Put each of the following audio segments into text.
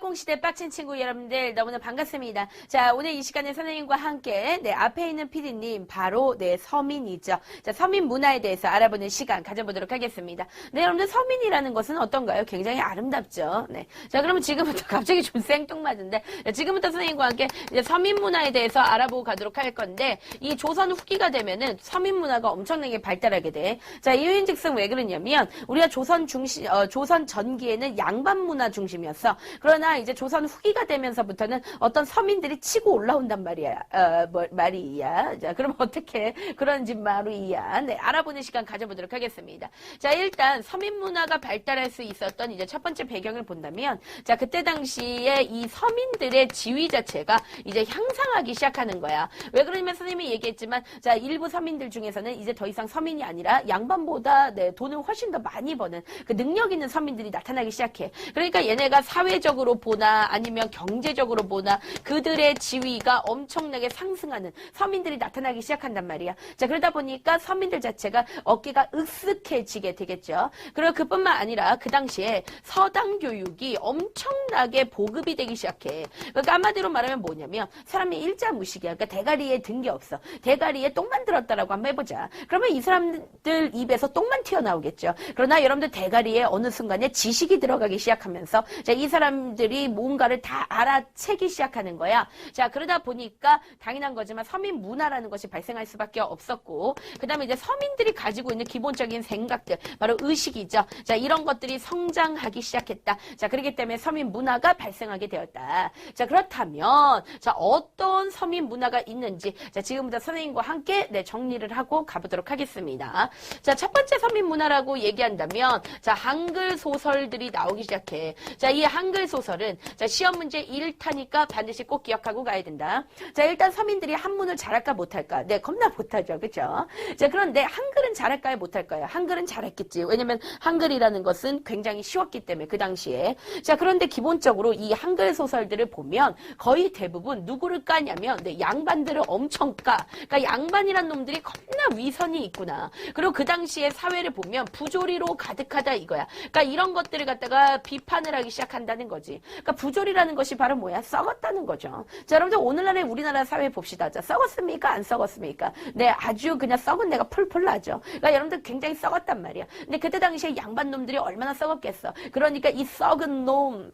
2080 빡친 친구 여러분들 너무나 반갑습니다. 자, 오늘 이 시간에 선생님과 함께 앞에 있는 PD님 바로 서민이죠. 자, 서민 문화에 대해서 알아보는 시간 가져보도록 하겠습니다. 네, 여러분들 서민이라는 것은 어떤가요? 굉장히 아름답죠. 네. 자, 그러면 지금부터 갑자기 좀 생뚱맞은데 지금부터 선생님과 함께 이제 서민 문화에 대해서 알아보고 가도록 할 건데 이 조선 후기가 되면은 서민 문화가 엄청나게 발달하게 돼. 자, 이유인즉슨 왜 그러냐면 우리가 조선 전기에는 양반 문화 중심이었어. 그러나 이제 조선 후기가 되면서부터는 어떤 서민들이 치고 올라온단 말이야. 말이야. 자, 그럼 어떻게 그런지 말이야. 네, 알아보는 시간 가져보도록 하겠습니다. 자, 일단 서민 문화가 발달할 수 있었던 이제 첫 번째 배경을 본다면, 자, 그때 당시에 이 서민들의 지위 자체가 이제 향상하기 시작하는 거야. 왜 그러냐면 선생님이 얘기했지만, 자, 일부 서민들 중에서는 이제 더 이상 서민이 아니라 양반보다 돈을 훨씬 더 많이 버는 그 능력 있는 서민들이 나타나기 시작해. 그러니까 얘네가 사회적으로 보나 아니면 경제적으로 보나 그들의 지위가 엄청나게 상승하는 서민들이 나타나기 시작한단 말이야. 자, 그러다 보니까 서민들 자체가 어깨가 으쓱해지게 되겠죠. 그리고 그뿐만 아니라 그 당시에 서당 교육이 엄청나게 보급이 되기 시작해. 그러니까 한마디로 말하면 뭐냐면 사람이 일자무식이야. 그러니까 대가리에 든 게 없어. 대가리에 똥만 들었다라고 한번 해보자. 그러면 이 사람들 입에서 똥만 튀어나오겠죠. 그러나 여러분들 대가리에 어느 순간에 지식이 들어가기 시작하면서 자, 이 사람들이 뭔가를 다 알아채기 시작하는 거야. 자, 그러다 보니까 당연한 거지만 서민 문화라는 것이 발생할 수밖에 없었고, 그 다음에 이제 서민들이 가지고 있는 기본적인 생각들, 바로 의식이죠. 자, 이런 것들이 성장하기 시작했다. 자, 그렇기 때문에 서민 문화가 발생하게 되었다. 자, 그렇다면 자, 어떤 서민 문화가 있는지 자, 지금부터 선생님과 함께 정리를 하고 가보도록 하겠습니다. 자, 첫 번째 서민 문화라고 얘기한다면 자, 한글 소설들이 나오기 시작해. 자, 이 한글 소설은 자, 시험 문제 1타니까 반드시 꼭 기억하고 가야 된다. 자, 일단 서민들이 한문을 잘할까 못할까? 네, 겁나 못하죠. 그죠? 자, 그런데 한글은 잘할까요? 못할까요? 한글은 잘했겠지. 왜냐면 한글이라는 것은 굉장히 쉬웠기 때문에 그 당시에. 자, 그런데 기본적으로 이 한글 소설들을 보면 거의 대부분 누구를 까냐면 양반들을 엄청 까. 그러니까 양반이란 놈들이 겁나 위선이 있구나. 그리고 그 당시에 사회를 보면 부조리로 가득하다 이거야. 그러니까 이런 것들을 갖다가 비판을 하기 시작한다는 거지. 그러니까 부조리라는 것이 바로 뭐야? 썩었다는 거죠. 자, 여러분들 오늘날의 우리나라 사회 봅시다. 자, 썩었습니까? 안 썩었습니까? 네, 아주 그냥 썩은 내가 풀풀 나죠. 그러니까 여러분들 굉장히 썩었단 말이야. 근데 그때 당시에 양반 놈들이 얼마나 썩었겠어. 그러니까 이 썩은 놈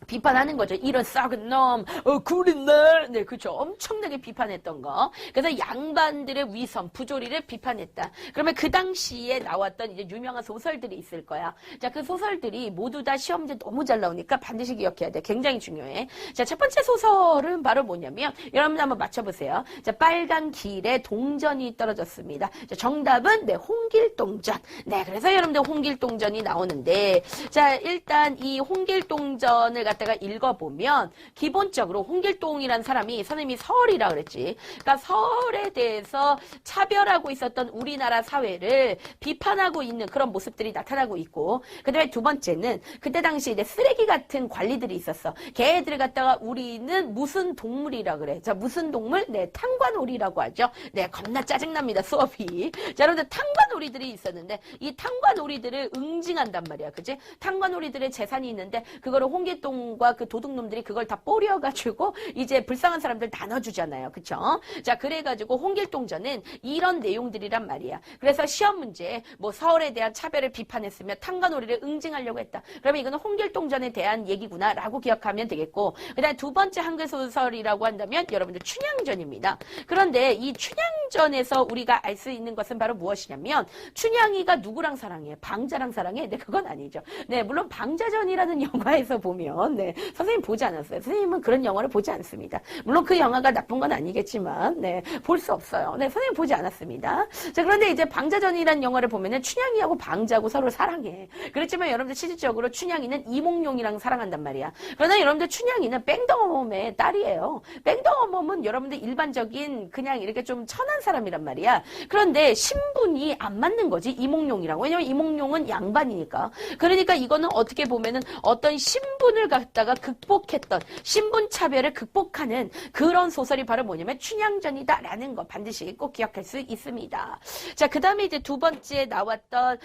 비판하는 거죠. 이런 썩은 놈, 구린 날, 네, 그렇죠. 엄청나게 비판했던 거. 그래서 양반들의 위선, 부조리를 비판했다. 그러면 그 당시에 나왔던 이제 유명한 소설들이 있을 거야. 자, 그 소설들이 모두 다 시험 문제 너무 잘 나오니까 반드시 기억해야 돼. 굉장히 중요해. 자, 첫 번째 소설은 바로 뭐냐면, 여러분 한번 맞춰보세요. 자, 빨간 길에 동전이 떨어졌습니다. 자, 정답은 홍길동전. 네, 그래서 여러분들 홍길동전이 나오는데, 자, 일단 이 홍길동전을 갖다가 읽어보면 기본적으로 홍길동이라는 사람이 선생님이 서얼이라 그랬지. 그러니까 서얼에 대해서 차별하고 있었던 우리나라 사회를 비판하고 있는 그런 모습들이 나타나고 있고, 그 다음에 두 번째는 그때 당시 이제 쓰레기 같은 관리들이 있었어. 걔들을 갖다가 우리는 무슨 동물이라 그래. 자, 무슨 동물? 네, 탕관오리라고 하죠. 네, 겁나 짜증납니다, 수업이. 자, 여러분들 탕관오리들이 있었는데 이 탕관오리들을 응징한단 말이야. 그치? 탕관오리들의 재산이 있는데 그거를 홍길동 과 그 도둑놈들이 그걸 다 뽀려가지고 이제 불쌍한 사람들 나눠주잖아요. 그쵸? 자, 그래가지고 홍길동전은 이런 내용들이란 말이야. 그래서 시험 문제에 뭐 서울에 대한 차별을 비판했으며 탕관오리를 응징하려고 했다. 그러면 이거는 홍길동전에 대한 얘기구나 라고 기억하면 되겠고, 그 다음에 두 번째 한글 소설이라고 한다면 여러분들 춘향전입니다. 그런데 이 춘향전에서 우리가 알 수 있는 것은 바로 무엇이냐면 춘향이가 누구랑 사랑해? 방자랑 사랑해? 네, 그건 아니죠. 네, 물론 방자전이라는 영화에서 보면 네, 선생님 보지 않았어요. 선생님은 그런 영화를 보지 않습니다. 물론 그 영화가 나쁜 건 아니겠지만, 네, 볼 수 없어요. 네, 선생님 보지 않았습니다. 자, 그런데 이제 방자전이라는 영화를 보면은 춘향이하고 방자하고 서로 사랑해. 그렇지만 여러분들 실질적으로 춘향이는 이몽룡이랑 사랑한단 말이야. 그러나 여러분들 춘향이는 뺑덕어멈의 딸이에요. 뺑덕어멈은 여러분들 일반적인 그냥 이렇게 좀 천한 사람이란 말이야. 그런데 신분이 안 맞는 거지, 이몽룡이랑. 왜냐면 이몽룡은 양반이니까. 그러니까 이거는 어떻게 보면은 어떤 신분을 갖고 갖다가 극복했던 신분차별을 극복하는 그런 소설이 바로 뭐냐면 춘향전이다라는 거 반드시 꼭 기억할 수 있습니다. 자, 그 다음에 이제 두 번째 나왔던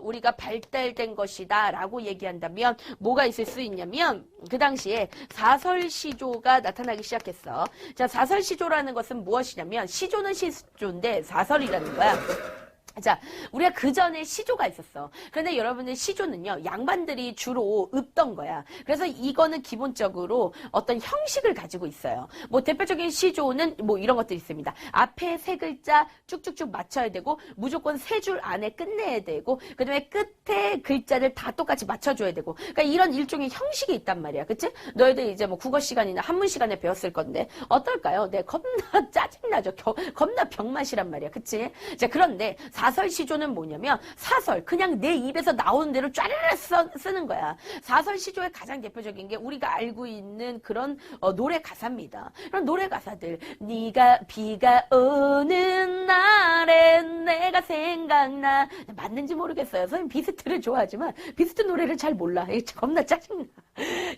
우리가 발달된 것이다라고 얘기한다면 뭐가 있을 수 있냐면 그 당시에 사설시조가 나타나기 시작했어. 자, 사설시조라는 것은 무엇이냐면 시조는 시조인데 사설이라는 거야. 자, 우리가 그 전에 시조가 있었어. 그런데 여러분들 시조는요, 양반들이 주로 읊던 거야. 그래서 이거는 기본적으로 어떤 형식을 가지고 있어요. 뭐 대표적인 시조는 뭐 이런 것들이 있습니다. 앞에 세 글자 쭉쭉쭉 맞춰야 되고, 무조건 세 줄 안에 끝내야 되고, 그 다음에 끝에 글자를 다 똑같이 맞춰줘야 되고, 그러니까 이런 일종의 형식이 있단 말이야. 그치? 너희들 이제 뭐 국어 시간이나 한문 시간에 배웠을 건데, 어떨까요? 네, 겁나 짜증나죠. 겁나 병맛이란 말이야. 그치? 자, 그런데 사설 시조는 뭐냐면 사설 그냥 내 입에서 나오는 대로 쫘르르 쓰는 거야. 사설 시조의 가장 대표적인 게 우리가 알고 있는 그런 노래 가사입니다. 그런 노래 가사들 네가 비가 오는 날에 내가 생각나 맞는지 모르겠어요. 선생님 비스트를 좋아하지만 비스트 노래를 잘 몰라. 겁나 짜증나.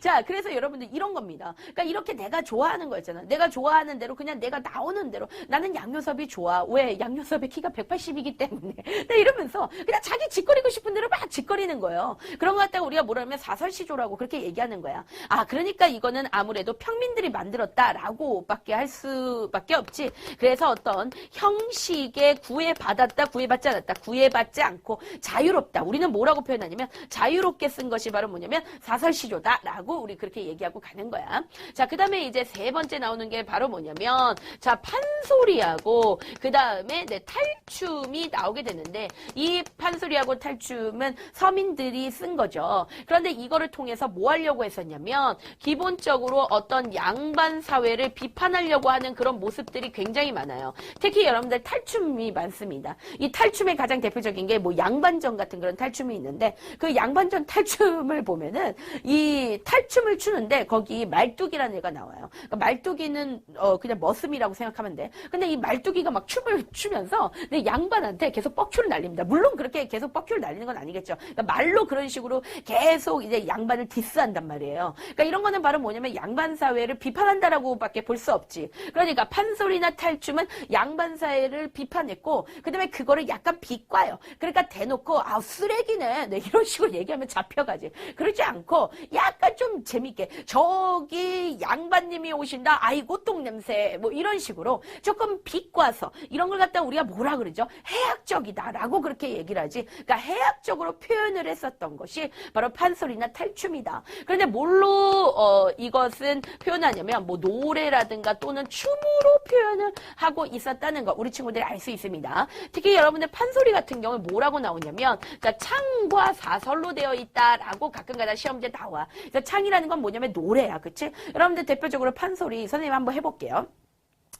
자, 그래서 여러분들 이런 겁니다. 그러니까 이렇게 내가 좋아하는 거 있잖아. 내가 좋아하는 대로 그냥 내가 나오는 대로 나는 양요섭이 좋아. 왜? 양요섭의 키가 180이기 때문에. 네, 이러면서 그냥 자기 짓거리고 싶은 대로 막 짓거리는 거예요. 그런 거 갖다가 우리가 뭐라면 사설시조라고 그렇게 얘기하는 거야. 아, 그러니까 이거는 아무래도 평민들이 만들었다라고 밖에 할 수밖에 없지. 그래서 어떤 형식에 구애받았다, 구애받지 않았다, 구애받지 않고 자유롭다. 우리는 뭐라고 표현하냐면 자유롭게 쓴 것이 바로 뭐냐면 사설시조다라고 우리 그렇게 얘기하고 가는 거야. 자, 그 다음에 이제 세 번째 나오는 게 바로 뭐냐면 자, 판소리하고 그 다음에 네, 탈춤이 나오게 되는데 이 판소리하고 탈춤은 서민들이 쓴 거죠. 그런데 이거를 통해서 뭐 하려고 했었냐면 기본적으로 어떤 양반 사회를 비판하려고 하는 그런 모습들이 굉장히 많아요. 특히 여러분들 탈춤이 많습니다. 이 탈춤의 가장 대표적인 게 뭐 양반전 같은 그런 탈춤이 있는데 그 양반전 탈춤을 보면은 이 탈춤을 추는데 거기 말뚝이라는 애가 나와요. 그러니까 말뚝이는 그냥 머슴이라고 생각하면 돼. 근데 이 말뚝이가 막 춤을 추면서 내 양반한테 계속 뻑큐를 날립니다. 물론 그렇게 계속 뻑큐를 날리는 건 아니겠죠. 그러니까 말로 그런 식으로 계속 이제 양반을 디스한단 말이에요. 그러니까 이런 거는 바로 뭐냐면 양반 사회를 비판한다라고밖에 볼 수 없지. 그러니까 판소리나 탈춤은 양반 사회를 비판했고 그다음에 그거를 약간 비과요. 그러니까 대놓고 아 쓰레기네. 네, 이런 식으로 얘기하면 잡혀가지. 그러지 않고 약간 좀 재밌게 저기 양반님이 오신다. 아이고 똥냄새. 뭐 이런 식으로 조금 비과서 이런 걸 갖다 우리가 뭐라 그러죠? 해학적이다라고 그렇게 얘기를 하지. 그러니까 해학적으로 표현을 했었던 것이 바로 판소리나 탈춤이다. 그런데 뭘로 이것은 표현하냐면 뭐 노래라든가 또는 춤으로 표현을 하고 있었다는 거 우리 친구들이 알 수 있습니다. 특히 여러분들 판소리 같은 경우에 뭐라고 나오냐면 자, 창과 사설로 되어 있다라고 가끔가다 시험지에 나와. 그래서 창이라는 건 뭐냐면 노래야. 그치? 여러분들 대표적으로 판소리 선생님 한번 해볼게요.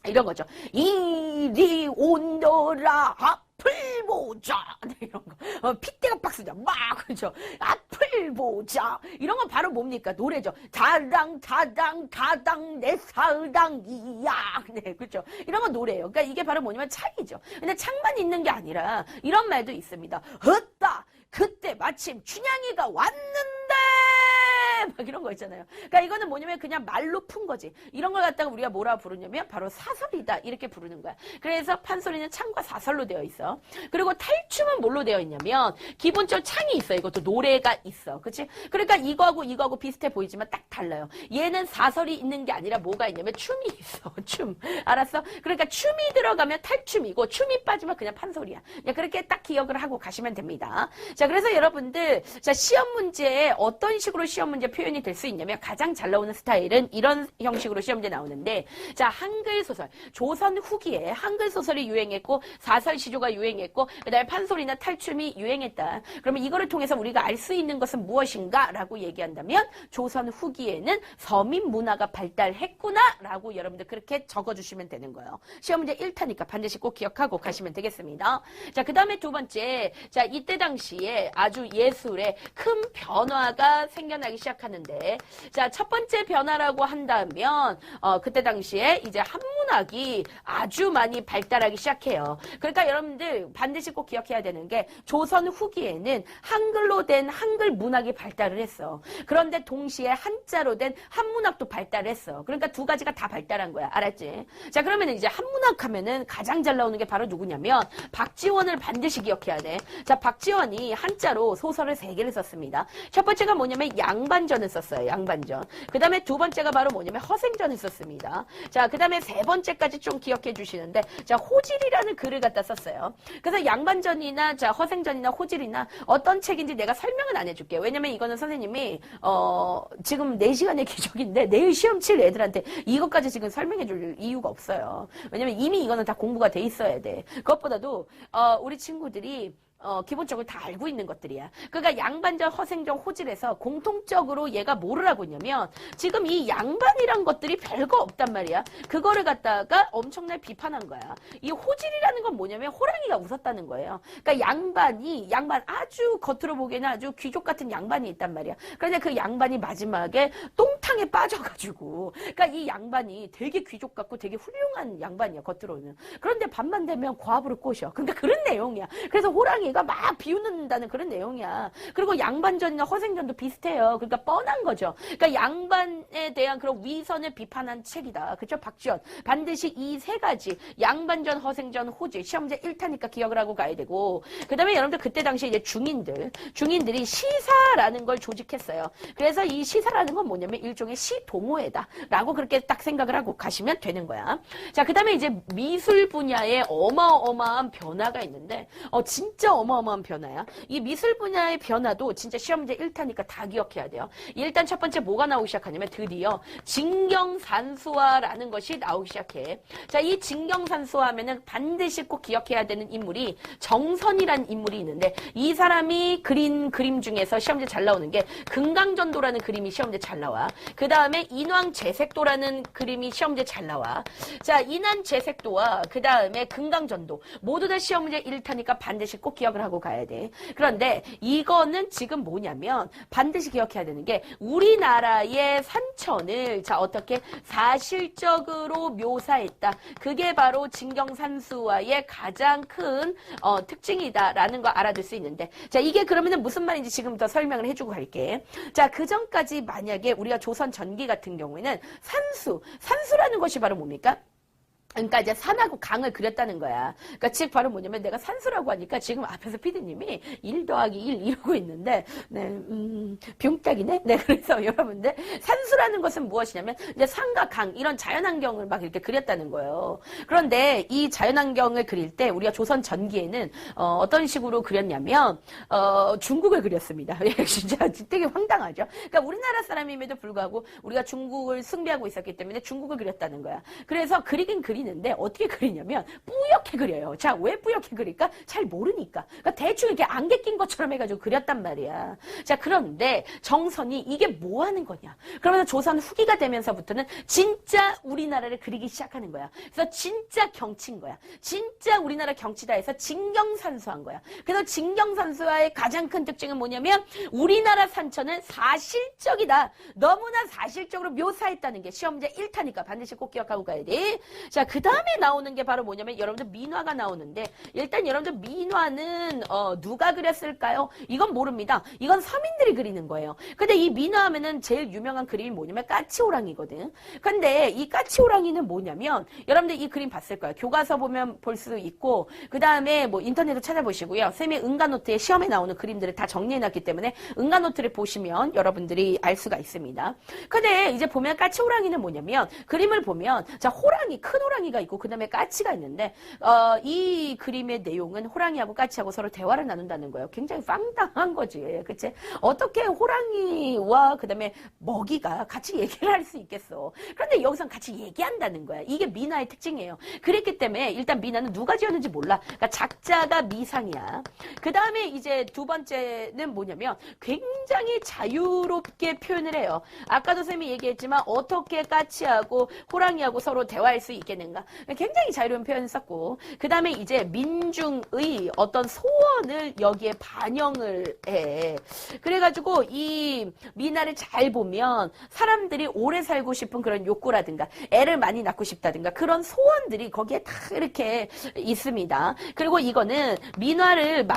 이런 거죠. 이리 온너라 앞을 보자. 이런 거. 핏대가 박스죠. 막 그렇죠. 앞을 보자. 이런 건 바로 뭡니까? 노래죠. 다당 다당 다당 내 사당이야. 네, 그렇죠. 이런 건 노래예요. 그러니까 이게 바로 뭐냐면 창이죠. 근데 창만 있는 게 아니라 이런 말도 있습니다. 헛다. 그때 마침 춘향이가 왔는데 막 이런 거 있잖아요. 그러니까 이거는 뭐냐면 그냥 말로 푼 거지. 이런 걸 갖다가 우리가 뭐라 부르냐면 바로 사설이다 이렇게 부르는 거야. 그래서 판소리는 창과 사설로 되어 있어. 그리고 탈춤은 뭘로 되어 있냐면 기본적으로 창이 있어. 이것도 노래가 있어. 그치? 그러니까 이거하고 비슷해 보이지만 딱 달라요. 얘는 사설이 있는 게 아니라 뭐가 있냐면 춤이 있어. 춤. 알았어? 그러니까 춤이 들어가면 탈춤이고 춤이 빠지면 그냥 판소리야. 그냥 그렇게 딱 기억을 하고 가시면 됩니다. 자, 그래서 여러분들 자, 시험 문제에 어떤 식으로 시험 문제 표현이 될 수 있냐면 가장 잘 나오는 스타일은 이런 형식으로 시험제 나오는데 자, 한글 소설 조선 후기에 한글 소설이 유행했고 사설 시조가 유행했고 그다음에 판소리나 탈춤이 유행했다. 그러면 이거를 통해서 우리가 알 수 있는 것은 무엇인가 라고 얘기한다면 조선 후기에는 서민 문화가 발달했구나 라고 여러분들 그렇게 적어주시면 되는 거예요. 시험 문제 1타니까 반드시 꼭 기억하고 가시면 되겠습니다. 자, 그 다음에 두 번째 자, 이때 당시에 아주 예술의 큰 변화가 생겨나기 시작하는데 자, 첫 번째 변화라고 한다면 그때 당시에 이제 한문 한문학이 아주 많이 발달하기 시작해요. 그러니까 여러분들 반드시 꼭 기억해야 되는 게 조선 후기에는 한글로 된 한글 문학이 발달을 했어. 그런데 동시에 한자로 된 한문학도 발달을 했어. 그러니까 두 가지가 다 발달한 거야. 알았지? 자, 그러면 이제 한문학 하면은 가장 잘 나오는 게 바로 누구냐면 박지원을 반드시 기억해야 돼. 자, 박지원이 한자로 소설을 3개를 썼습니다. 첫 번째가 뭐냐면 양반전을 썼어요. 양반전. 그 다음에 두 번째가 바로 뭐냐면 허생전을 썼습니다. 자, 그 다음에 세 번째까지 좀 기억해 주시는데, 자, 호질이라는 글을 갖다 썼어요. 그래서 양반전이나, 자, 허생전이나 호질이나 어떤 책인지 내가 설명은 안 해줄게요. 왜냐면 이거는 선생님이, 지금 4시간의 기적인데, 내일 시험 칠 애들한테 이것까지 지금 설명해 줄 이유가 없어요. 왜냐면 이미 이거는 다 공부가 돼 있어야 돼. 그것보다도, 우리 친구들이 기본적으로 다 알고 있는 것들이야. 그러니까 양반전, 허생전, 호질에서 공통적으로 얘가 뭐를 하고 있냐면 지금 이 양반이란 것들이 별거 없단 말이야. 그거를 갖다가 엄청나게 비판한 거야. 이 호질이라는 건 뭐냐면 호랑이가 웃었다는 거예요. 그러니까 양반 아주 겉으로 보기에는 아주 귀족 같은 양반이 있단 말이야. 그런데 그 양반이 마지막에 똥탕에 빠져가지고 그러니까 이 양반이 되게 귀족 같고 되게 훌륭한 양반이야, 겉으로는. 그런데 밤만 되면 과부를 꼬셔. 그러니까 그런 내용이야. 그래서 호랑이가 막 비웃는다는 그런 내용이야. 그리고 양반전이나 허생전도 비슷해요. 그러니까 뻔한 거죠. 그러니까 양반에 대한 그런 위선을 비판한 책이다. 그렇죠? 박지원. 반드시 이 3가지 양반전, 허생전, 호질 시험제 1타니까 기억을 하고 가야 되고, 그 다음에 여러분들 그때 당시에 이제 중인들이 시사라는 걸 조직했어요. 그래서 이 시사라는 건 뭐냐면 일종의 시동호회다 라고 그렇게 딱 생각을 하고 가시면 되는 거야. 자, 그 다음에 이제 미술 분야에 어마어마한 변화가 있는데 진짜 어마어마한 변화야. 이 미술 분야의 변화도 진짜 시험제 1타니까 다 기억해야 돼요. 일단 첫 번째 뭐가 나오기 시작하냐면 드디어 진경산수화라는 것이 나오기 시작해. 자, 이 진경산수화 하면은 반드시 꼭 기억해야 되는 인물이 정선이라는 인물이 있는데, 이 사람이 그린 그림 중에서 시험제 잘 나오는 게 금강전도라는 그림이 시험제 잘 나와. 그 다음에 인왕제색도라는 그림이 시험제 잘 나와. 자, 인왕제색도와 그 다음에 금강전도 모두 다 시험제 1타니까 반드시 꼭 기억을 하고 가야 돼. 그런데 이거는 지금 뭐냐면 반드시 기억해야 되는 게 우리나라의 산천을 자 어떻게 사실적으로 묘사했다. 그게 바로 진경산수화의 가장 큰 특징이다라는 거 알아둘 수 있는데, 자, 이게 그러면은 무슨 말인지 지금부터 설명을 해주고 갈게. 자, 그 전까지 만약에 우리가 조선 전기 같은 경우에는 산수라는 것이 바로 뭡니까? 그러니까 이제 산하고 강을 그렸다는 거야. 그러니까 즉 바로 뭐냐면 내가 산수라고 하니까 지금 앞에서 피디님이 1 더하기 1 이러고 있는데, 네, 병딱이네? 네, 그래서 여러분들 산수라는 것은 무엇이냐면 이제 산과 강 이런 자연환경을 막 이렇게 그렸다는 거예요. 그런데 이 자연환경을 그릴 때 우리가 조선 전기에는 어떤 식으로 그렸냐면 중국을 그렸습니다. 진짜 되게 황당하죠. 그러니까 우리나라 사람임에도 불구하고 우리가 중국을 숭배하고 있었기 때문에 중국을 그렸다는 거야. 그래서 그리긴 그리는데 어떻게 그리냐면 뿌옇게 그려요. 자, 왜 뿌옇게 그릴까? 잘 모르니까. 그러니까 대충 이렇게 안개 낀 것처럼 해가지고 그렸단 말이야. 자, 그런데 정선이 이게 뭐 하는 거냐? 그러면서 조선 후기가 되면서부터는 진짜 우리나라를 그리기 시작하는 거야. 그래서 진짜 경치인 거야. 진짜 우리나라 경치다 해서 진경산수한 거야. 그래서 진경산수화의 가장 큰 특징은 뭐냐면 우리나라 산천은 사실적이다. 너무나 사실적으로 묘사했다는 게 시험제 1타니까 반드시 꼭 기억하고 가야 돼. 자, 그 다음에 나오는 게 바로 뭐냐면 여러분들 민화가 나오는데, 일단 여러분들 민화는 누가 그렸을까요? 이건 모릅니다. 이건 서민들이 그리는 거예요. 근데 이 민화하면은 제일 유명한 그림이 뭐냐면 까치호랑이거든. 근데 이 까치호랑이는 뭐냐면 여러분들 이 그림 봤을 거예요. 교과서 보면 볼 수 있고, 그 다음에 뭐 인터넷도 찾아보시고요. 쌤이 응가노트에 시험에 나오는 그림들을 다 정리해놨기 때문에 응가노트를 보시면 여러분들이 알 수가 있습니다. 근데 이제 보면 까치호랑이는 뭐냐면 그림을 보면 자, 호랑이, 큰 호랑이가 있고 그 다음에 까치가 있는데 이 그림의 내용은 호랑이하고 까치하고 서로 대화를 나눈다는 거예요. 굉장히 황당한 거지. 그치? 어떻게 호랑이와 그 다음에 먹이가 같이 얘기를 할 수 있겠어. 그런데 여기선 같이 얘기한다는 거야. 이게 민화의 특징이에요. 그랬기 때문에 일단 민화는 누가 지었는지 몰라. 그러니까 작자가 미상이야. 그 다음에 이제 두 번째는 뭐냐면 굉장히 자유롭게 표현을 해요. 아까도 쌤이 얘기했지만 어떻게 까치하고 호랑이하고 서로 대화할 수 있겠는가. 있는가. 굉장히 자유로운 표현을 썼고, 그 다음에 이제 민중의 어떤 소원을 여기에 반영을 해. 그래가지고 이 미나를 잘 보면 사람들이 오래 살고 싶은 그런 욕구라든가 애를 많이 낳고 싶다든가 그런 소원들이 거기에 다 이렇게 있습니다. 그리고 이거는 민화를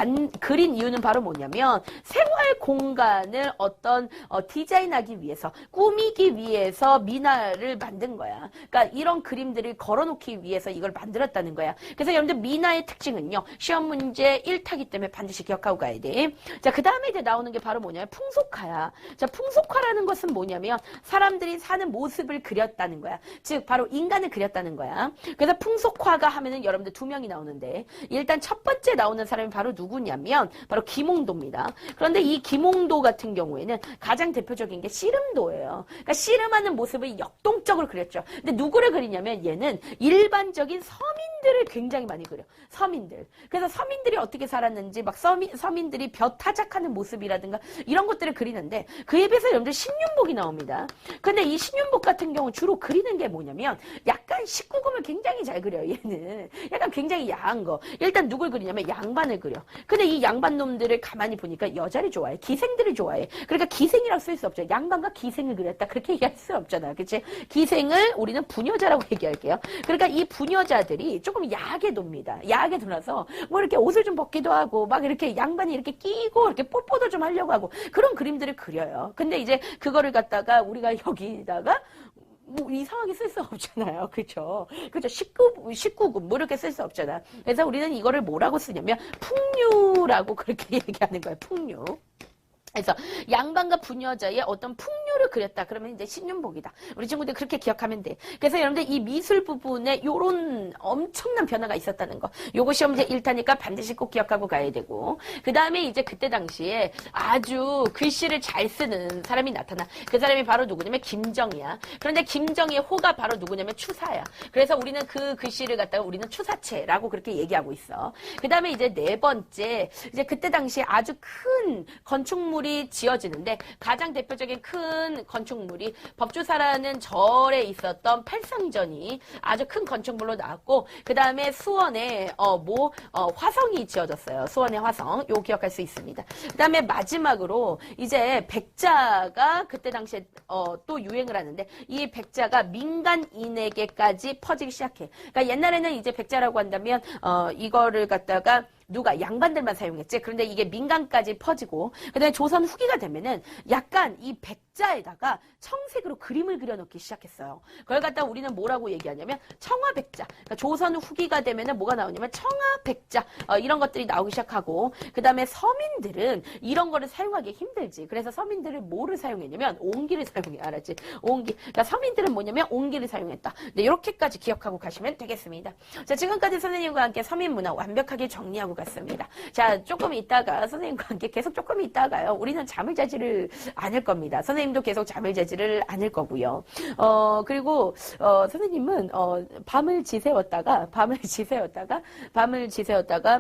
그린 이유는 바로 뭐냐면 생활 공간을 어떤 디자인하기 위해서 꾸미기 위해서 미나를 만든 거야. 그러니까 이런 그림들을 걸어놓기 위해서 이걸 만들었다는 거야. 그래서 여러분들 미나의 특징은요. 시험 문제 1타기 때문에 반드시 기억하고 가야 돼. 자, 그 다음에 이제 나오는 게 바로 뭐냐면 풍속화야. 자, 풍속화라는 것은 뭐냐면 사람들이 사는 모습을 그렸다는 거야. 즉 바로 인간을 그렸다는 거야. 그래서 풍속화가 하면은 여러분들 두 명이 나오는데 일단 첫 번째 나오는 사람이 바로 누구냐면 바로 김홍도입니다. 그런데 이 김홍도 같은 경우에는 가장 대표적인 게 씨름도예요. 그러니까 씨름하는 모습을 역동적으로 그렸죠. 근데 누구를 그리냐면 얘는 일반적인 서민들을 굉장히 많이 그려. 서민들. 그래서 서민들이 어떻게 살았는지 막 서민들이 벼 타작하는 모습이라든가 이런 것들을 그리는데 그에 비해서 여러분들 신윤복이 나옵니다. 근데 이 신윤복 같은 경우 주로 그리는 게 뭐냐면 약간 19금을 굉장히 잘 그려요. 얘는 약간 굉장히 야한 거. 일단 누굴 그리냐면 양반을 그려. 근데 이 양반 놈들을 가만히 보니까 여자를 좋아해. 기생들을 좋아해. 그러니까 기생이라고 쓸 수 없죠. 양반과 기생을 그렸다. 그렇게 얘기할 수 없잖아. 그치? 기생을 우리는 부녀자라고 얘기할게요. 그러니까 이 부녀자들이 조금 야하게 돕니다. 야하게 돌아서 뭐 이렇게 옷을 좀 벗기도 하고 막 이렇게 양반이 이렇게 끼고 이렇게 뽀뽀도 좀 하려고 하고 그런 그림들을 그려요. 근데 이제 그거를 갖다가 우리가 여기다가 뭐 이상하게 쓸 수 없잖아요. 그죠? 그죠? 19금 뭐 이렇게 쓸 수 없잖아. 그래서 우리는 이거를 뭐라고 쓰냐면 풍류라고 그렇게 얘기하는 거예요. 풍류. 그래서 양반과 부녀자의 어떤 풍류를 그렸다. 그러면 이제 신윤복이다. 우리 친구들 그렇게 기억하면 돼. 그래서 여러분들 이 미술 부분에 요런 엄청난 변화가 있었다는 거. 요거 시험 문제 1타니까 반드시 꼭 기억하고 가야 되고. 그 다음에 이제 그때 당시에 아주 글씨를 잘 쓰는 사람이 나타나. 그 사람이 바로 누구냐면 김정이야. 그런데 김정의 호가 바로 누구냐면 추사야. 그래서 우리는 그 글씨를 갖다가 우리는 추사체라고 그렇게 얘기하고 있어. 그 다음에 이제 네 번째, 이제 그때 당시에 아주 큰 건축물이 지어지는데 가장 대표적인 큰 건축물이 법주사라는 절에 있었던 팔상전이 아주 큰 건축물로 나왔고 그 다음에 수원에 화성이 지어졌어요. 수원의 화성. 요 기억할 수 있습니다. 그 다음에 마지막으로 이제 백자가 그때 당시에 또 유행을 하는데 이 백자가 민간인에게까지 퍼지기 시작해. 그러니까 옛날에는 이제 백자라고 한다면 이거를 갖다가 누가 양반들만 사용했지. 그런데 이게 민간까지 퍼지고 그다음에 조선 후기가 되면은 약간 이 백자에다가 청색으로 그림을 그려놓기 시작했어요. 그걸 갖다 우리는 뭐라고 얘기하냐면 청화백자. 그러니까 조선 후기가 되면은 뭐가 나오냐면 청화백자 이런 것들이 나오기 시작하고 그다음에 서민들은 이런 거를 사용하기 힘들지. 그래서 서민들은 뭐를 사용했냐면 옹기를 사용해. 알았지? 옹기. 그러니까 서민들은 뭐냐면 옹기를 사용했다. 네, 이렇게까지 기억하고 가시면 되겠습니다. 자, 지금까지 선생님과 함께 서민 문화 완벽하게 정리하고 갔습니다. 자, 조금 있다가 선생님과 함께 계속 조금 있다가요. 우리는 잠을 자지를 않을 겁니다. 선생님도 계속 잠을 자지를 않을 거고요. 그리고 선생님은 밤을 지새웠다가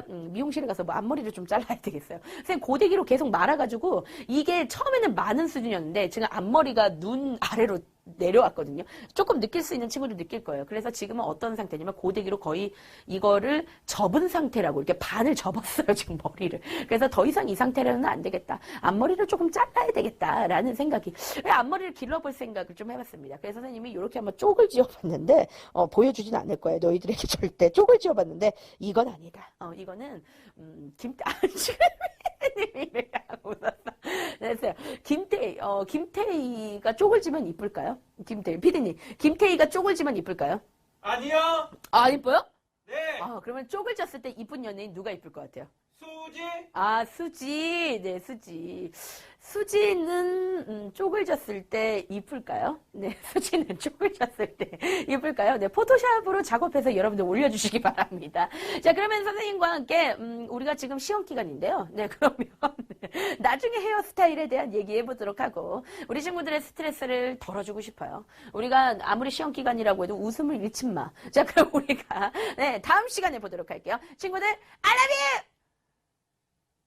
미용실에 가서 뭐 앞머리를 좀 잘라야 되겠어요. 선생님 고데기로 계속 말아가지고 이게 처음에는 많은 수준이었는데 지금 앞머리가 눈 아래로 내려왔거든요. 조금 느낄 수 있는 친구들 느낄 거예요. 그래서 지금은 어떤 상태냐면 고데기로 거의 이거를 접은 상태라고 이렇게 반을 접었어요. 지금 머리를. 그래서 더 이상 이 상태로는 안 되겠다. 앞머리를 조금 잘라야 되겠다라는 생각이. 앞머리를 길러볼 생각을 좀 해봤습니다. 그래서 선생님이 이렇게 한번 쪽을 지어봤는데 보여주진 않을 거예요. 너희들에게 절대. 쪽을 지어봤는데 이건 아니다. 이거는 님이 웃었어. 됐어요. 김태희가 쪽을 지면 이쁠까요? 김태희, 피디님. 김태희가 쪽을 지면 이쁠까요? 아니요. 아, 이뻐요? 네. 그러면 쪽을 졌을 때 이쁜 연예인 누가 이쁠 것 같아요? 수지. 수지. 네, 수지. 수지는 쪽을 졌을 때 이쁠까요? 네, 수지는 쪽을 졌을 때 이쁠까요? 네, 포토샵으로 작업해서 여러분들 올려주시기 바랍니다. 자, 그러면 선생님과 함께 우리가 지금 시험 기간인데요. 네, 그러면 나중에 헤어스타일에 대한 얘기해 보도록 하고 우리 친구들의 스트레스를 덜어주고 싶어요. 우리가 아무리 시험 기간이라고 해도 웃음을 잃지 마. 자, 그럼 우리가 다음 시간에 보도록 할게요. 친구들, I love you!